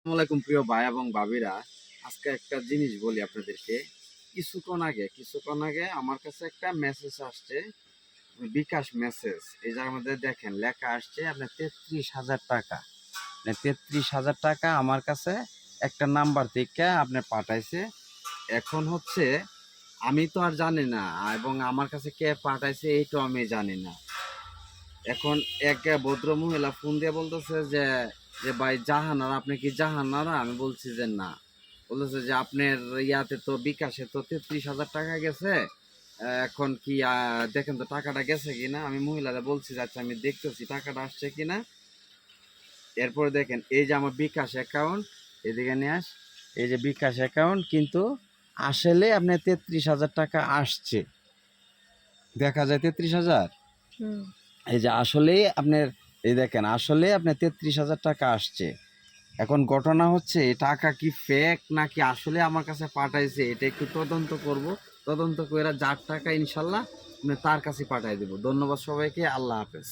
আসসালামাইকুম প্রিয় ভাই এবং ভাবিরা, আজকে একটা জিনিস বলি আপনাদেরকে। কিছুক্ষণ আগে আমার কাছে একটা মেসেজ আসছে, বিকাশ মেসেজ। এই যার মধ্যে দেখেন লেখা আসছে আপনার 33,000 টাকা। 33,000 টাকা আমার কাছে একটা নাম্বার থেকে আপনি পাঠাইছে। এখন হচ্ছে আমি তো আর জানি না, এবং আমার কাছে কে পাঠাইছে এইটাও আমি জানি না। এখন এক ভদ্র মহিলা ফোন দিয়ে বলতেছে যে যে ভাই জাহানারা, আপনি কি জাহানারা? আমি বলছি যে না। বলতেছে যে আপনার ইয়াতে তো বিকাশে তো 33,000 টাকা গেছে, এখন কি দেখেন তো টাকাটা গেছে কিনা। আমি মহিলারা বলছি যে আচ্ছা আমি দেখতেছি টাকাটা আসছে কিনা। এরপরে দেখেন এই যে আমার বিকাশ অ্যাকাউন্ট, এদিকে নিয়ে আস। এই যে বিকাশ অ্যাকাউন্ট, কিন্তু আসলে আপনার 33,000 টাকা আসছে, দেখা যায় 33,000। এই যে আসলেই আপনার, এই দেখেন আসলে আপনার 33,000 টাকা আসছে। এখন ঘটনা হচ্ছে এই টাকা কি ফেক নাকি আসলে আমার কাছে পাঠাইছে, এটা একটু তদন্ত করব। তদন্ত করে যার টাকা ইনশাল্লাহ তার কাছে পাঠাই দেবো। ধন্যবাদ সবাইকে, আল্লাহ হাফেজ।